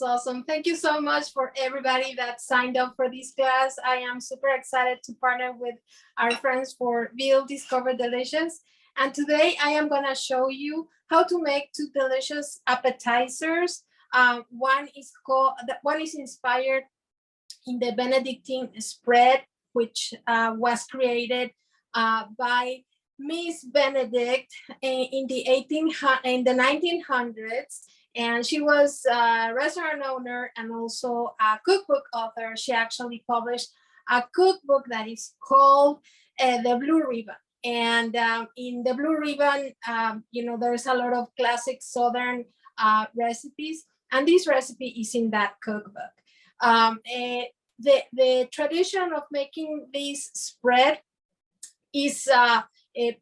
Awesome. Thank you so much for everybody that signed up for this class. I am super excited to partner with our friends for Veal Discover Delicious. And today I am gonna show you how to make two delicious appetizers. One is inspired in the Benedictine spread, which was created by Miss Benedict in the 1900s, and she was a restaurant owner and also a cookbook author. She actually published a cookbook that is called The Blue Ribbon. And in the Blue Ribbon, there's a lot of classic Southern recipes, and this recipe is in that cookbook. The tradition of making this spread is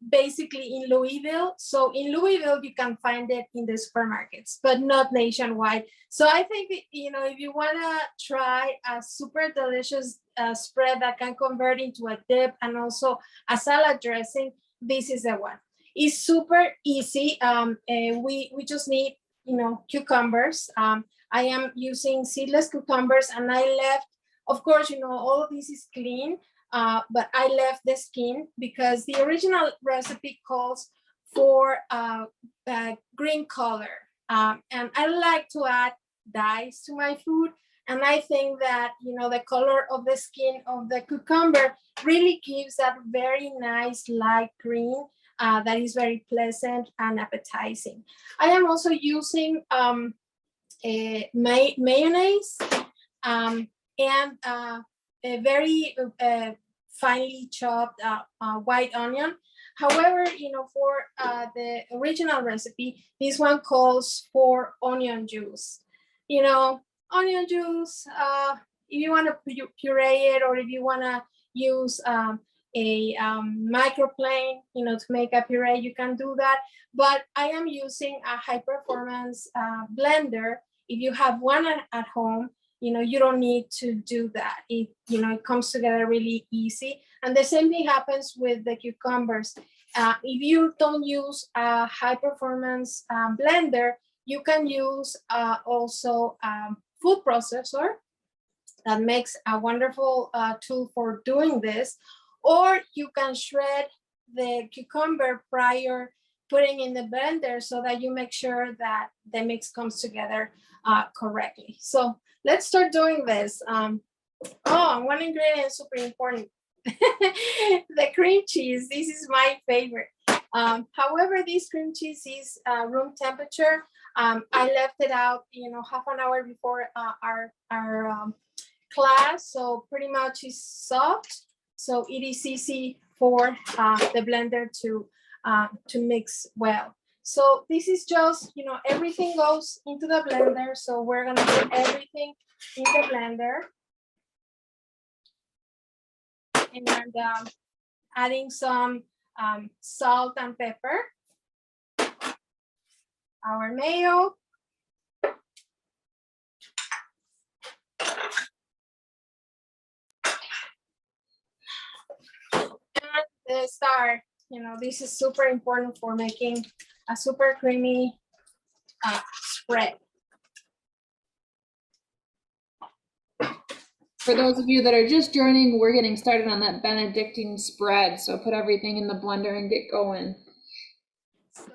basically in Louisville. So in Louisville, you can find it in the supermarkets, but not nationwide. So I think, if you want to try a super delicious spread that can convert into a dip and also a salad dressing, this is the one. It's super easy. We just need, cucumbers. I am using seedless cucumbers, and I left, of course, all of this is clean. But I left the skin because the original recipe calls for green color. And I like to add dyes to my food. And I think that, the color of the skin of the cucumber really gives that very nice light green that is very pleasant and appetizing. I am also using mayonnaise and a very finely chopped white onion. However, for the original recipe, this one calls for onion juice. Onion juice, if you want to puree it, or if you want to use a microplane, to make a puree, you can do that. But I am using a high performance blender. If you have one at home, you don't need to do that. It comes together really easy. And the same thing happens with the cucumbers. If you don't use a high performance blender, you can use also food processor that makes a wonderful tool for doing this. Or you can shred the cucumber prior putting in the blender so that you make sure that the mix comes together correctly. So let's start doing this. One ingredient is super important. The cream cheese. This is my favorite. However, this cream cheese is room temperature. I left it out, half an hour before our class, so pretty much it's soft. So it is easy for the blender to mix well. So this is just, everything goes into the blender. So we're gonna put everything in the blender. And adding some salt and pepper. Our mayo. And the star. This is super important for making a super creamy spread. For those of you that are just joining, we're getting started on that Benedictine spread. So put everything in the blender and get going.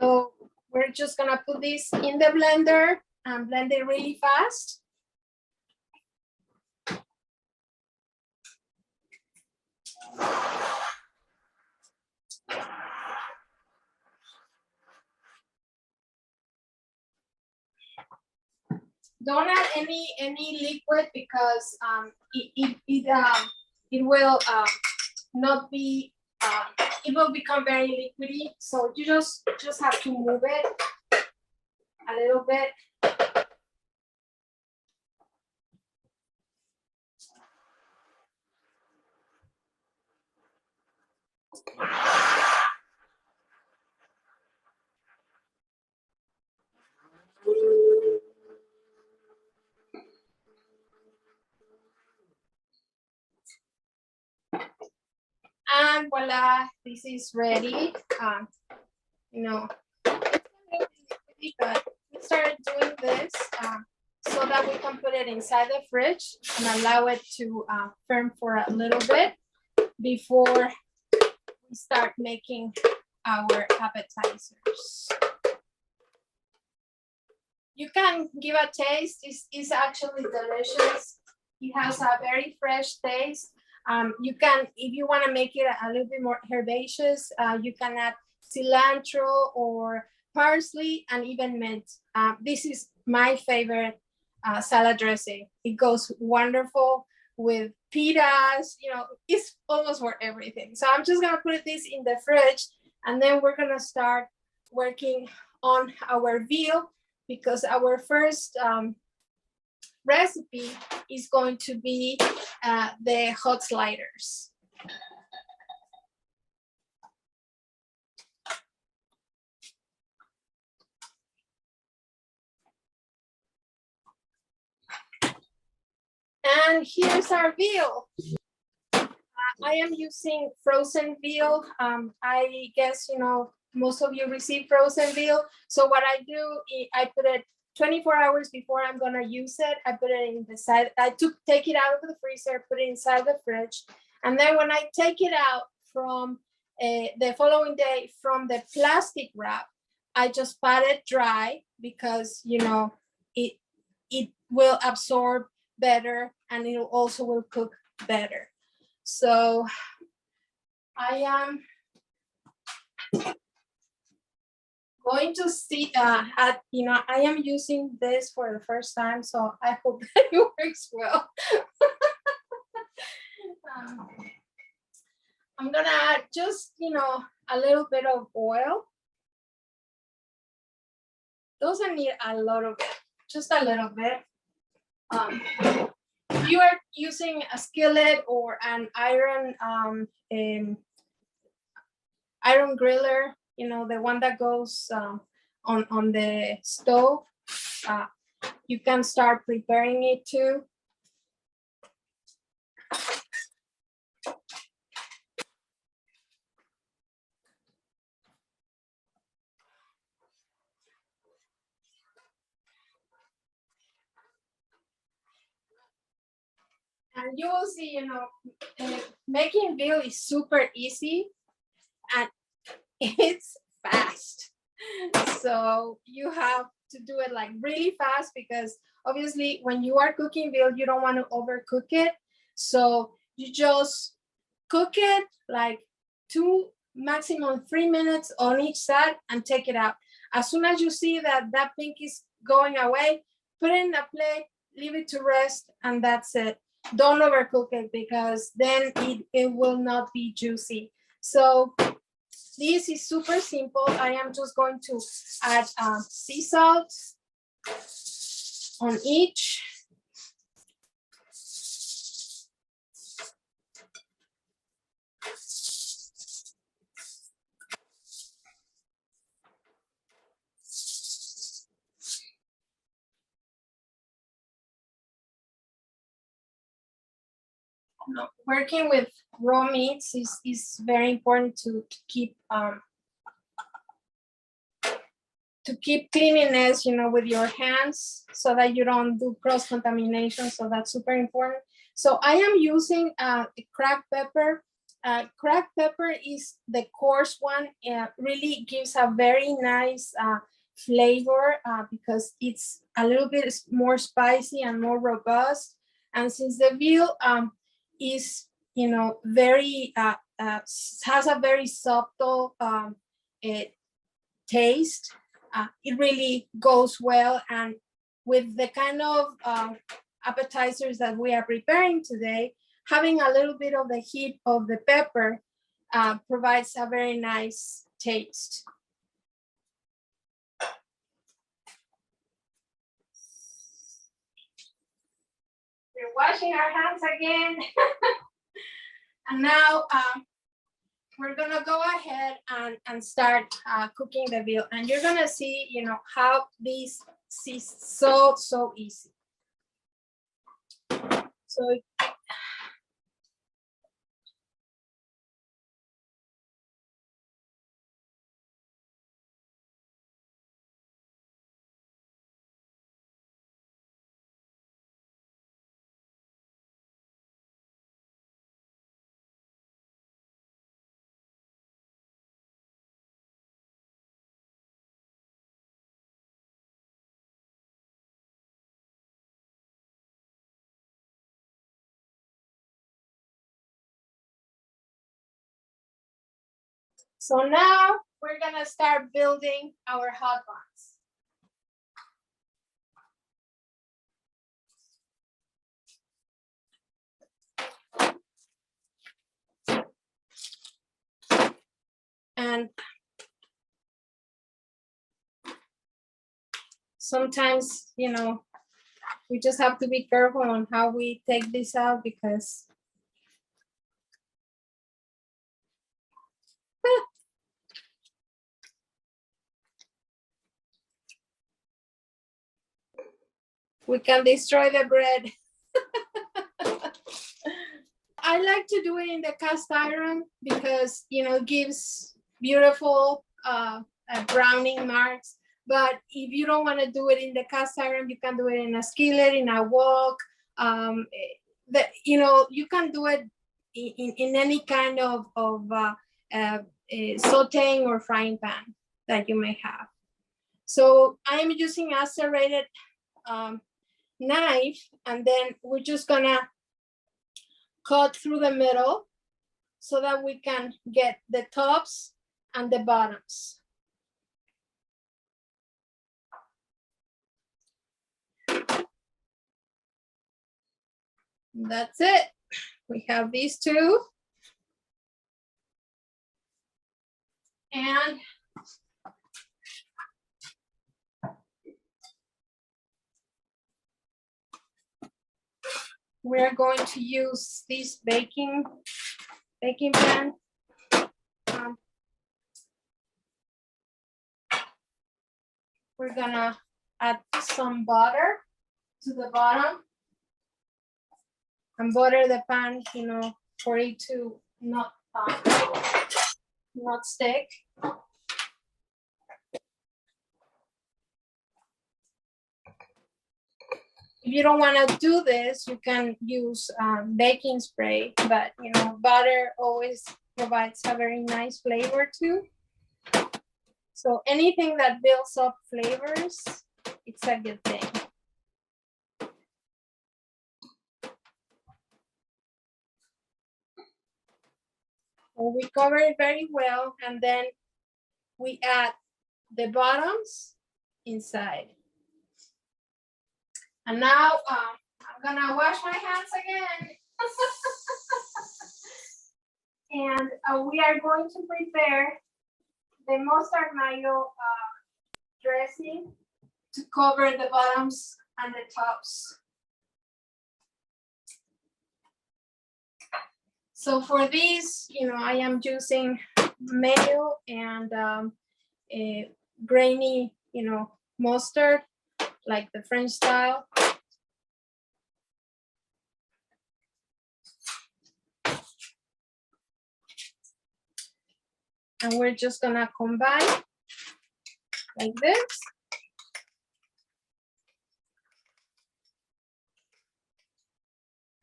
So we're just gonna put this in the blender and blend it really fast. Don't add any liquid because it will not be it will become very liquidy. So you just have to move it a little bit. And voila, this is ready. But we started doing this so that we can put it inside the fridge and allow it to firm for a little bit before we start making our appetizers. You can give a taste. It's actually delicious. It has a very fresh taste. You can, if you want to make it a little bit more herbaceous, you can add cilantro or parsley and even mint. This is my favorite salad dressing. It goes wonderful with pitas, you know, it's almost for everything. So I'm just gonna put this in the fridge, and then we're gonna start working on our veal, because our first recipe is going to be the hot sliders. And here's our veal. I am using frozen veal. I guess, you know, most of you receive frozen veal. So what I do, I put it 24 hours before I'm gonna use it. I put it in the side. Take it out of the freezer, put it inside the fridge. And then when I take it out from the following day from the plastic wrap, I just pat it dry, because, you know, it will absorb better, and it also will cook better. So I am going to see, you know, I am using this for the first time, so I hope that it works well. I'm gonna add just, you know, a little bit of oil. Doesn't need a lot of it, just a little bit. If you are using a skillet or an iron griller, you know, the one that goes on the stove, you can start preparing it too. And you will see, you know, making veal is super easy and it's fast. So you have to do it like really fast, because obviously when you are cooking veal, you don't want to overcook it. So you just cook it like 2, maximum 3 minutes on each side and take it out. As soon as you see that that pink is going away, put it in a plate, leave it to rest, and that's it. Don't overcook it, because then it will not be juicy. So this is super simple. I am just going to add sea salt on each. Working with raw meats is very important to keep cleanliness, you know, with your hands, so that you don't do cross contamination. So that's super important. So I am using cracked pepper. Cracked pepper is the coarse one. Really gives a very nice flavor, because it's a little bit more spicy and more robust. And since the veal is, you know, very has a very subtle taste, it really goes well. And with the kind of appetizers that we are preparing today, having a little bit of the heat of the pepper provides a very nice taste. We're washing our hands again. And now we're gonna go ahead and start cooking the veal. And you're gonna see, you know, how this is so easy. So So now we're gonna start building our hot buns. And sometimes, you know, we just have to be careful on how we take this out because we can destroy the bread. I like to do it in the cast iron because, you know, it gives beautiful browning marks. But if you don't want to do it in the cast iron, you can do it in a skillet, in a wok. You know, you can do it in any kind of sauteing or frying pan that you may have. So I am using a serrated knife, and then we're just gonna cut through the middle so that we can get the tops and the bottoms. That's it. We have these two. And we're going to use this baking pan. We're gonna add some butter to the bottom and butter the pan, you know, for it to not stick. If you don't want to do this, you can use baking spray, but you know, butter always provides a very nice flavor too. So anything that builds up flavors, it's a good thing. So we cover it very well, and then we add the bottoms inside. And now I'm gonna wash my hands again. And we are going to prepare the mustard mayo dressing to cover the bottoms and the tops. So for this, you know, I am using mayo and a grainy, you know, mustard, like the French style. And we're just gonna combine like this.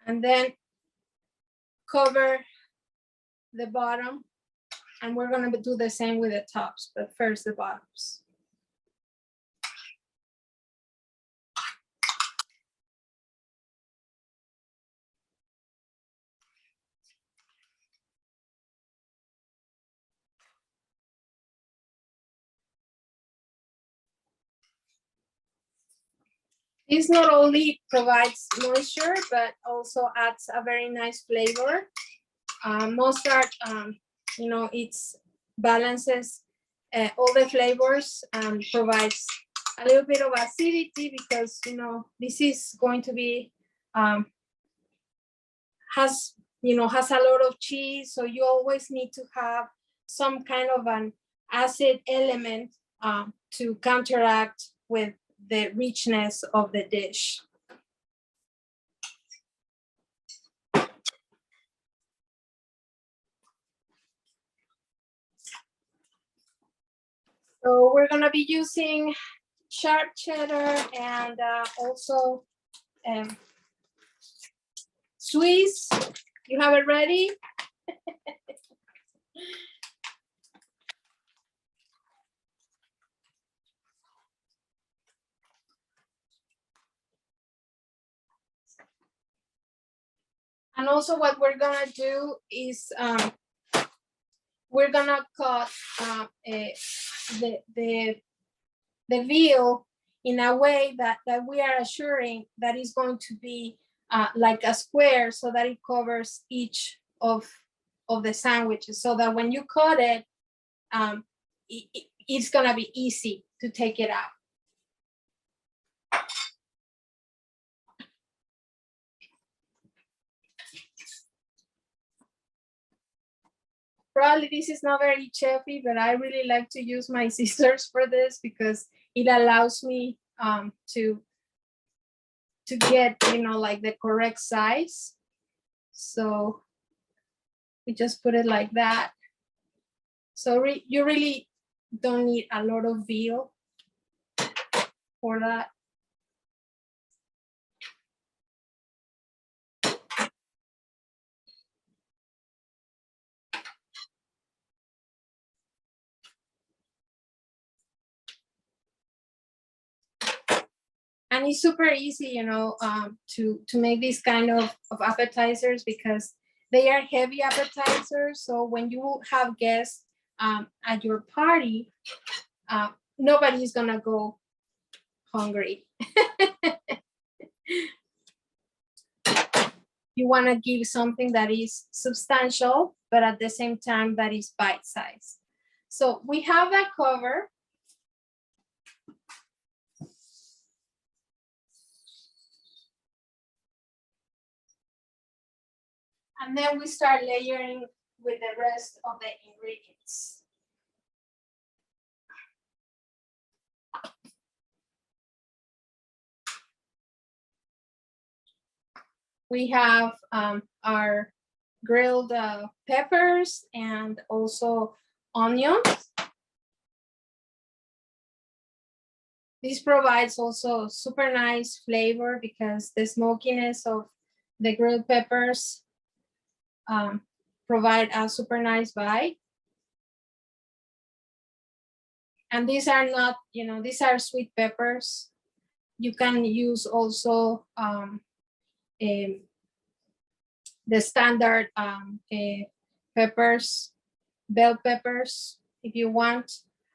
And then cover the bottom. And we're gonna do the same with the tops, but first the bottoms. This not only provides moisture, but also adds a very nice flavor. Mustard, you know, it balances all the flavors and provides a little bit of acidity because, you know, this is going to be, has a lot of cheese. So you always need to have some kind of an acid element to counteract with the richness of the dish. So we're gonna be using sharp cheddar and also Swiss. You have it ready? And also what we're gonna do is we're gonna cut the veal in a way that we are assuring that it's going to be like a square, so that it covers each of the sandwiches, so that when you cut it, it's gonna be easy to take it out. Probably this is not very chefy, but I really like to use my scissors for this because it allows me to get, you know, like the correct size. So we just put it like that. So you really don't need a lot of veal for that. And it's super easy, you know, to make these kind of appetizers, because they are heavy appetizers. So when you have guests at your party, nobody's gonna go hungry. You want to give something that is substantial, but at the same time that is bite-sized. So we have that cover. And then we start layering with the rest of the ingredients. We have our grilled peppers and also onions. This provides also super nice flavor because the smokiness of the grilled peppers provide a super nice bite. And these are not, you know, these are sweet peppers. You can use also the standard peppers, bell peppers, if you want.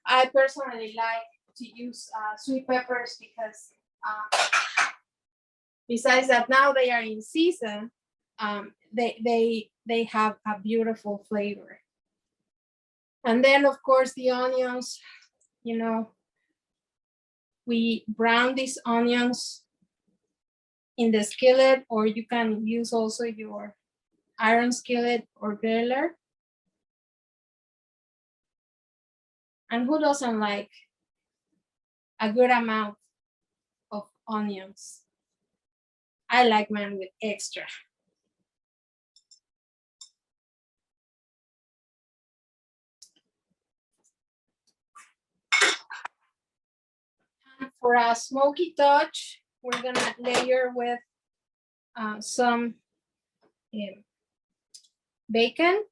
I personally like to use sweet peppers because besides that, now they are in season, they have a beautiful flavor. And then of course the onions, you know, we brown these onions in the skillet, or you can use also your iron skillet or griller. And who doesn't like a good amount of onions? I like mine with extra. And for a smoky touch, we're gonna layer with some bacon.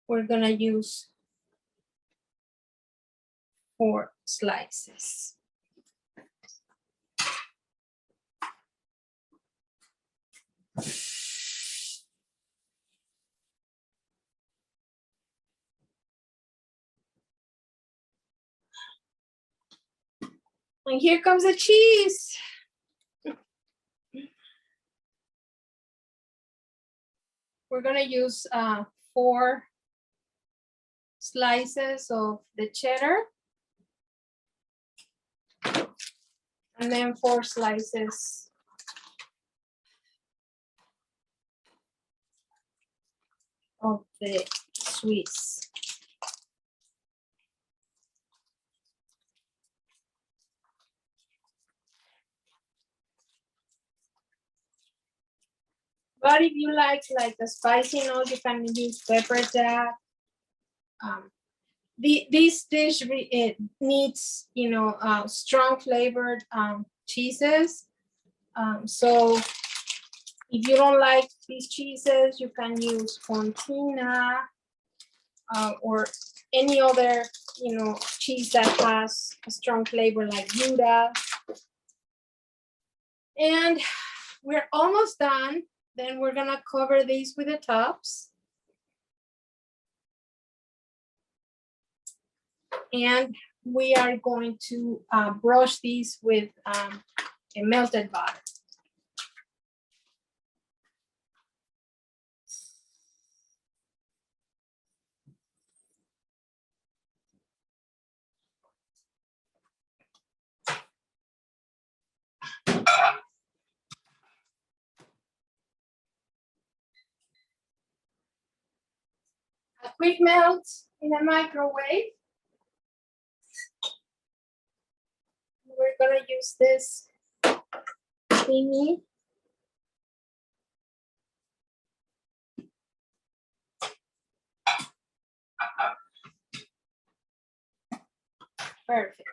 We're gonna use 4 slices. And here comes the cheese. We're gonna use 4 slices of the cheddar. And then 4 slices of the Swiss. But if you like a spicy note, you can use pepper jack. This dish it needs, you know, strong flavored cheeses. So if you don't like these cheeses, you can use fontina or any other, you know, cheese that has a strong flavor like Gouda. And we're almost done. Then we're gonna cover these with the tops. And we are going to brush these with a melted butter. A quick melt in the microwave. We're gonna use this thingy. Perfect.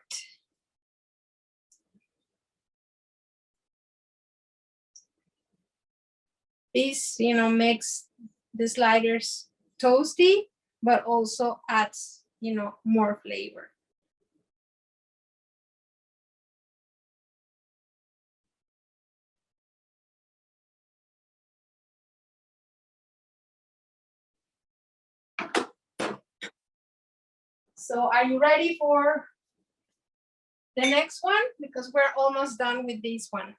This, makes the sliders toasty, but also adds, more flavor. So are you ready for the next one? Because we're almost done with this one.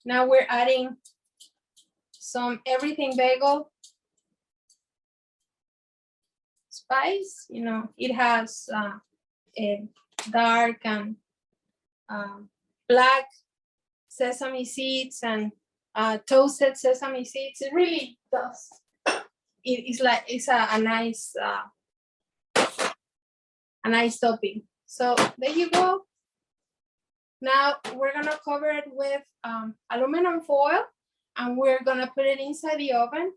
Now we're adding some everything bagel spice. It has a dark and black sesame seeds and toasted sesame seeds. It really does. It's a nice topping. So there you go. Now we're gonna cover it with aluminum foil, and we're gonna put it inside the oven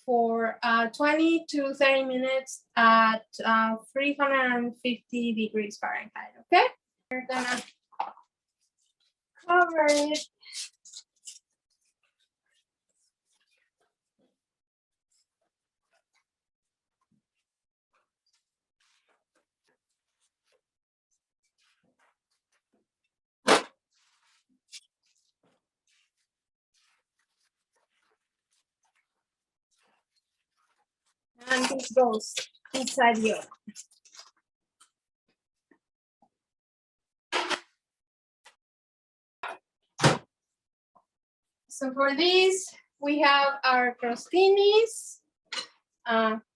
for 20 to 30 minutes at 350 degrees Fahrenheit, okay? We're gonna cover it. And this goes inside the oven. So for these, we have our crostinis.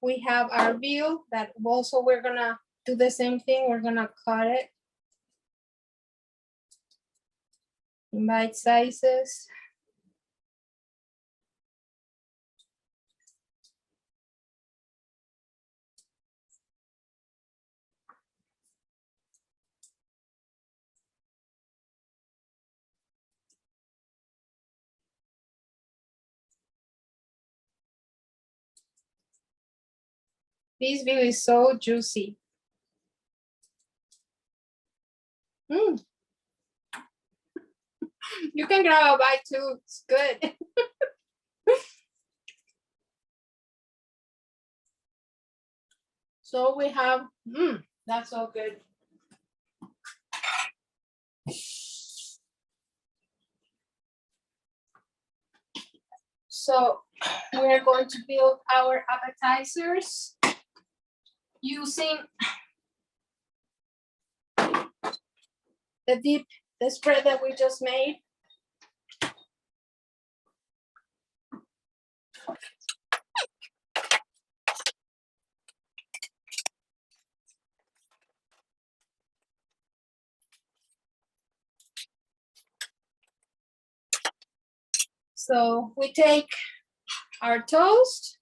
We have our veal that also we're gonna do the same thing. We're gonna cut it in bite sizes. This veal is so juicy. Mm. You can grab a bite too, it's good. So we have, that's so good. So we're going to build our appetizers using the spread that we just made. So we take our toast,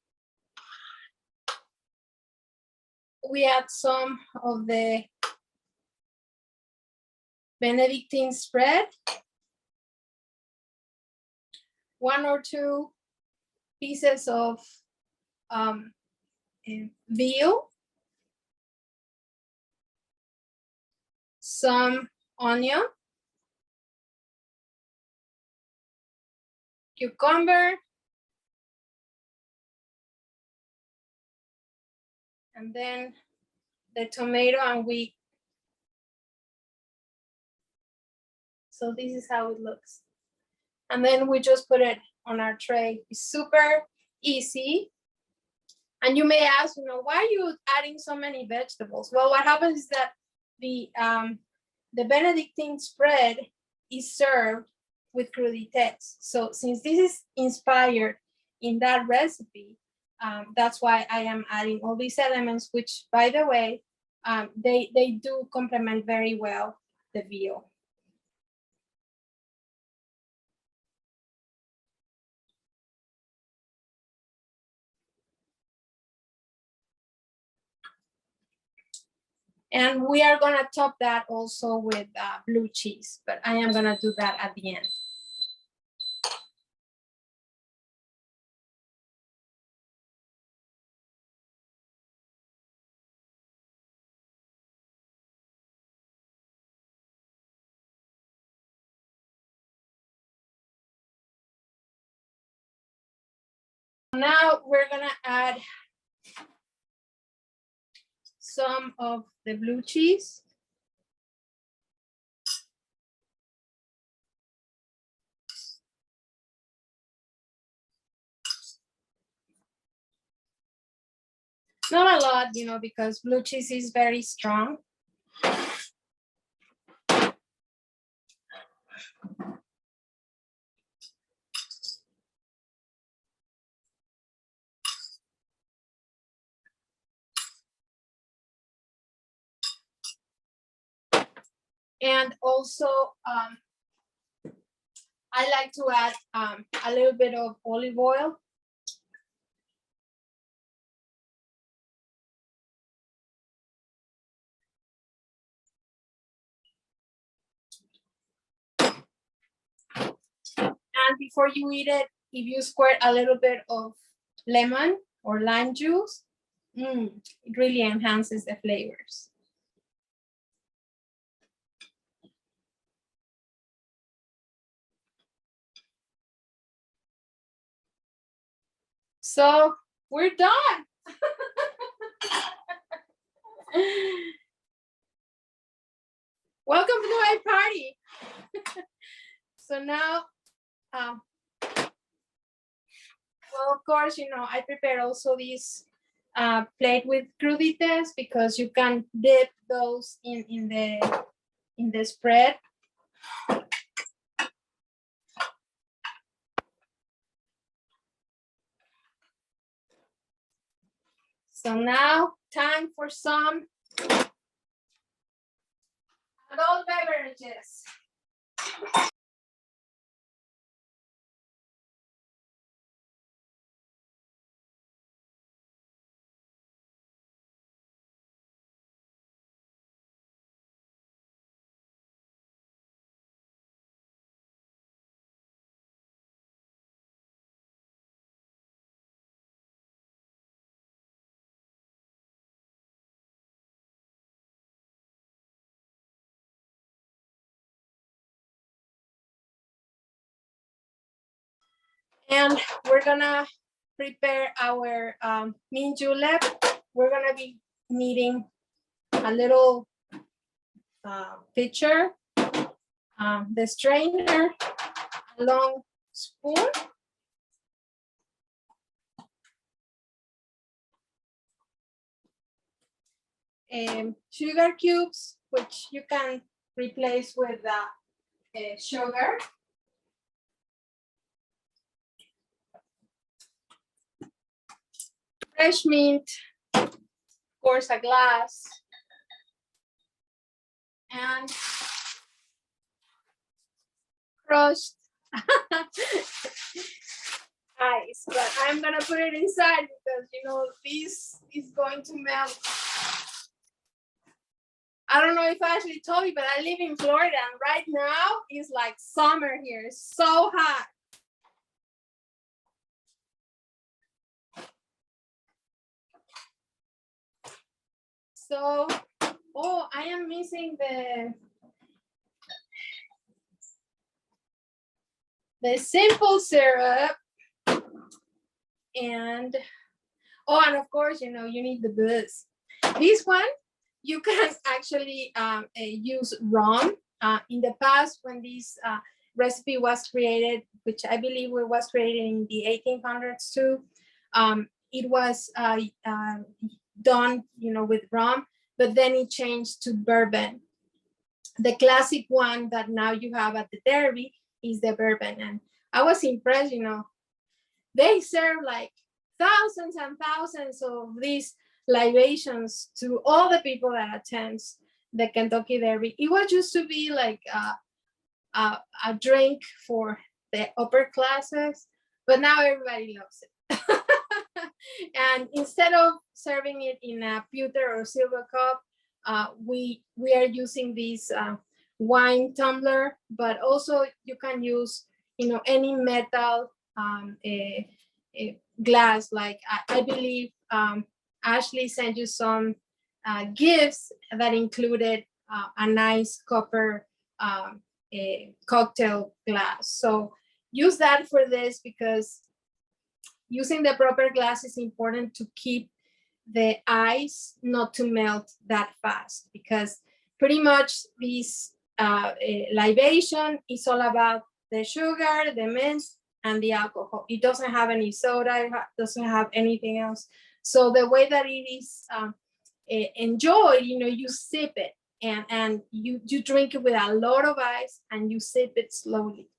we add some of the Benedictine spread, 1 or 2 pieces of veal, some onion, cucumber, and then the tomato, and we So this is how it looks. And then we just put it on our tray. It's super easy. And you may ask, why are you adding so many vegetables? Well, what happens is that the Benedictine spread is served with crudités. So since this is inspired in that recipe, that's why I am adding all these elements, which, by the way, they do complement very well the veal. And we are gonna top that also with blue cheese, but I am gonna do that at the end. Now we're gonna add some of the blue cheese. Not a lot, because blue cheese is very strong. And also, I like to add a little bit of olive oil. And before you eat it, if you squirt a little bit of lemon or lime juice, it really enhances the flavors. So we're done. Welcome to my party. So now, well, of course, I prepare also this plate with crudités because you can dip those in the spread. So now, time for some adult beverages. And we're gonna prepare our mint julep. We're gonna be needing a little pitcher, the strainer, a long spoon, sugar cubes, which you can replace with sugar. Fresh mint, of course, a glass, and crushed ice. But I'm gonna put it inside because this is going to melt. I don't know if I actually told you, but I live in Florida, and right now it's like summer here. It's so hot. So, I am missing the simple syrup. And of course, you need the booze. This one, you can actually use rum in the past, when this recipe was created, which I believe it was created in the 1800s too, it was done, with rum, but then it changed to bourbon. The classic one that now you have at the Derby is the bourbon. And I was impressed, they serve like thousands and thousands of these libations to all the people that attends the Kentucky Derby. It was used to be like a drink for the upper classes, but now everybody loves it. And instead of serving it in a pewter or silver cup, we are using this wine tumbler, but also you can use, any metal a glass. Like I believe Ashley sent you some gifts that included a nice copper a cocktail glass. So use that for this, because using the proper glass is important to keep the ice not to melt that fast, because pretty much this libation is all about the sugar, the mint, and the alcohol. It doesn't have any soda, it doesn't have anything else. So the way that it is enjoyed, you sip it, and you drink it with a lot of ice, and you sip it slowly.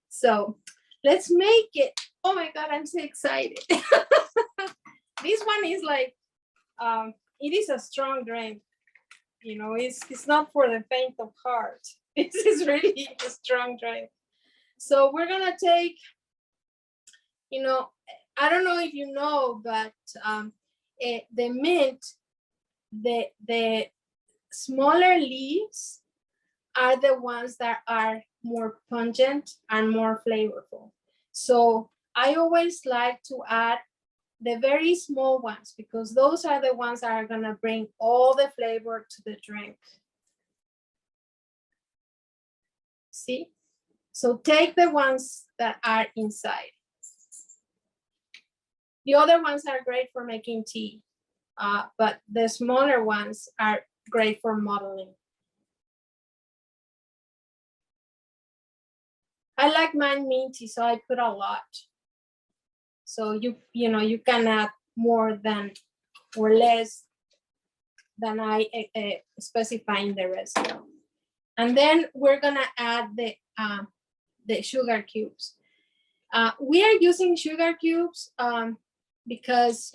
So let's make it. Oh my God, I'm so excited. This one is like, it is a strong drink. It's not for the faint of heart. This is really a strong drink. So we're gonna take, I don't know if you know, but the mint, the smaller leaves are the ones that are more pungent and more flavorful. So I always like to add the very small ones, because those are the ones that are gonna bring all the flavor to the drink. See? So take the ones that are inside. The other ones are great for making tea, but the smaller ones are great for modeling. I like mine minty, so I put a lot. So you can add more than or less than I specify in the recipe. And then we're gonna add the sugar cubes. We are using sugar cubes because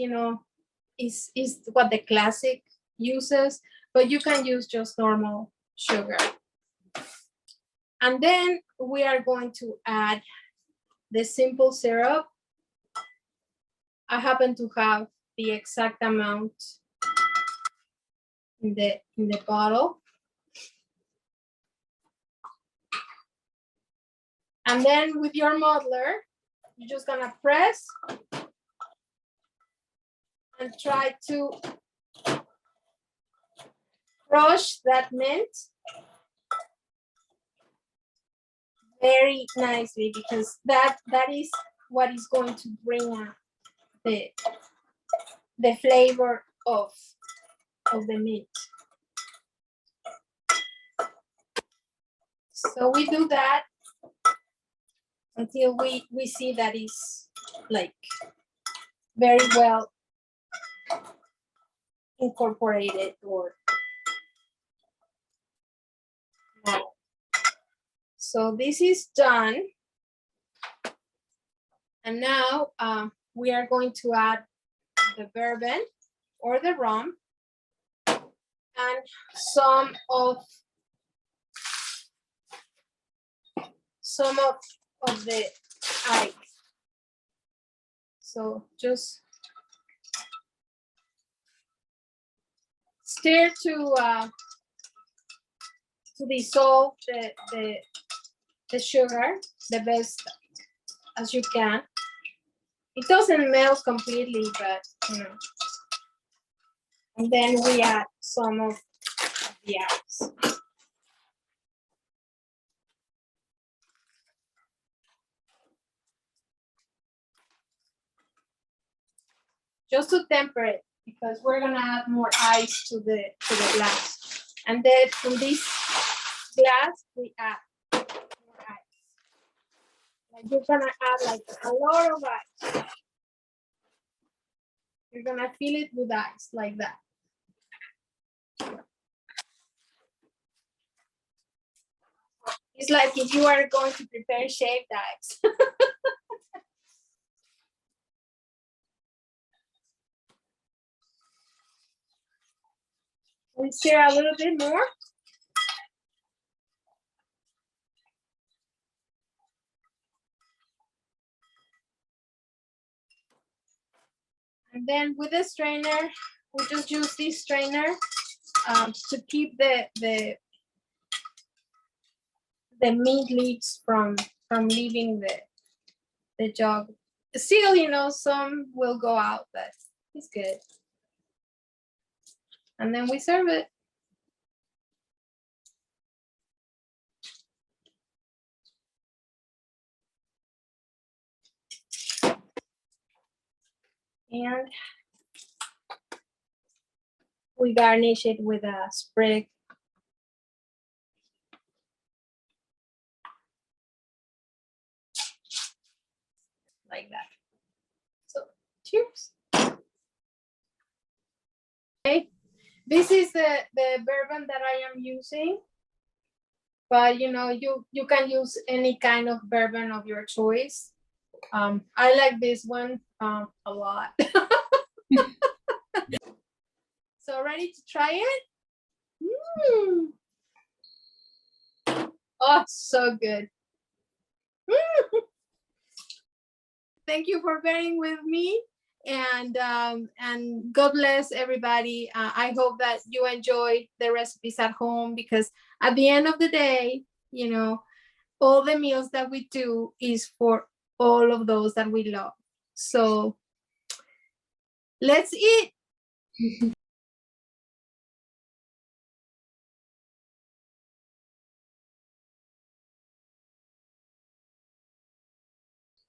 is what the classic uses, but you can use just normal sugar. And then we are going to add the simple syrup. I happen to have the exact amount in the bottle. And then with your muddler, you're just gonna press and try to crush that mint very nicely, because that is what is going to bring out the flavor of the mint. So we do that until we see that is like very well incorporated or not. So this is done. And now we are going to add the bourbon or the rum and some of the ice. So just stir to dissolve the sugar the best as you can. It doesn't melt completely, but and then we add some of the ice. Just to temper it, because we're gonna add more ice to the glass. And then from this glass, we add more ice. Like you're gonna add like a lot of ice. You're gonna fill it with ice like that. It's like if you are going to prepare shaved ice. We stir a little bit more. And then with the strainer, we just use this strainer to keep the meat leaves from leaving the jug. Still, you know, some will go out, but it's good. And then we serve it. And we garnish it with a sprig. Like that. So cheers. Okay, this is the bourbon that I am using. But you know, you can use any kind of bourbon of your choice. I like this one a lot. So ready to try it? Oh, so good. Thank you for bearing with me, and God bless everybody. I hope that you enjoy the recipes at home, because at the end of the day, you know, all the meals that we do is for all of those that we love. So let's eat.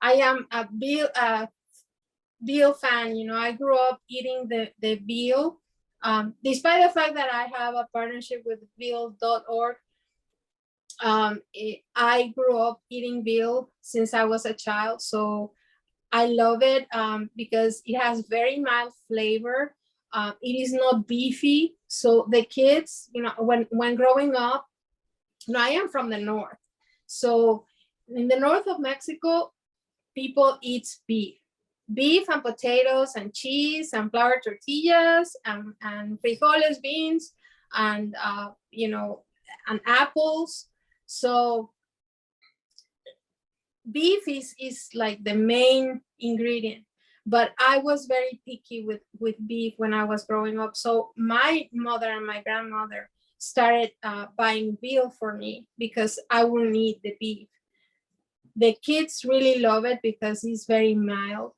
I am a veal fan. You know, I grew up eating the veal. Despite the fact that I have a partnership with veal.org, I grew up eating veal since I was a child. So I love it because it has very mild flavor. It is not beefy. So the kids, you know, when growing up, you know, I am from the north. So in the north of Mexico, people eat beef and potatoes and cheese and flour tortillas and frijoles, beans, and you know, and apples. So beef is like the main ingredient, but I was very picky with beef when I was growing up. So my mother and my grandmother started buying veal for me because I wouldn't eat the beef. The kids really love it because it's very mild,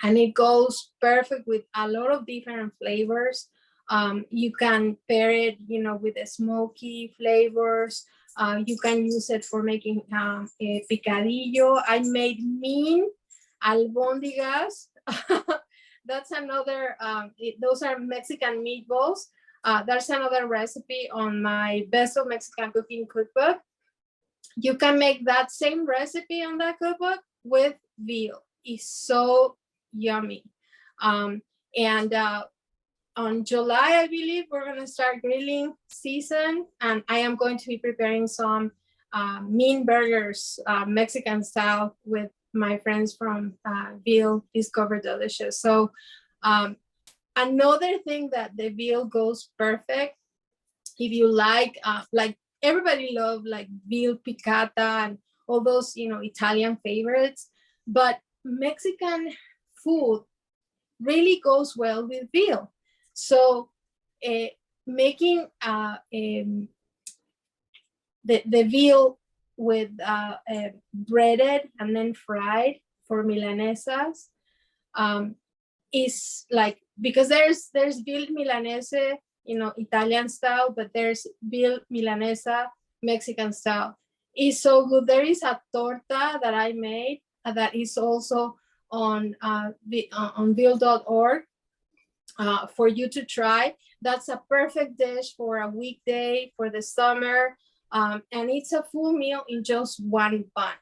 and it goes perfect with a lot of different flavors. You can pair it, you know, with the smoky flavors. You can use it for making a picadillo. I made mean albondigas. That's another, those are Mexican meatballs. That's another recipe on my Best of Mexican Cooking cookbook. You can make that same recipe on that cookbook with veal. It's so yummy. And on July, I believe, we're going to start grilling season, and I am going to be preparing some mean burgers, Mexican style, with my friends from Veal Discover Delicious. So another thing that the veal goes perfect, if you like everybody love like veal piccata and all those, you know, Italian favorites, but Mexican food really goes well with veal. So making the veal with breaded and then fried for milanesas is like, because there's veal milanese, you know, Italian style, but there's veal milanesa Mexican style. It's so good. There is a torta that I made that is also on veal.org for you to try. That's a perfect dish for a weekday, for the summer. And it's a full meal in just one bun.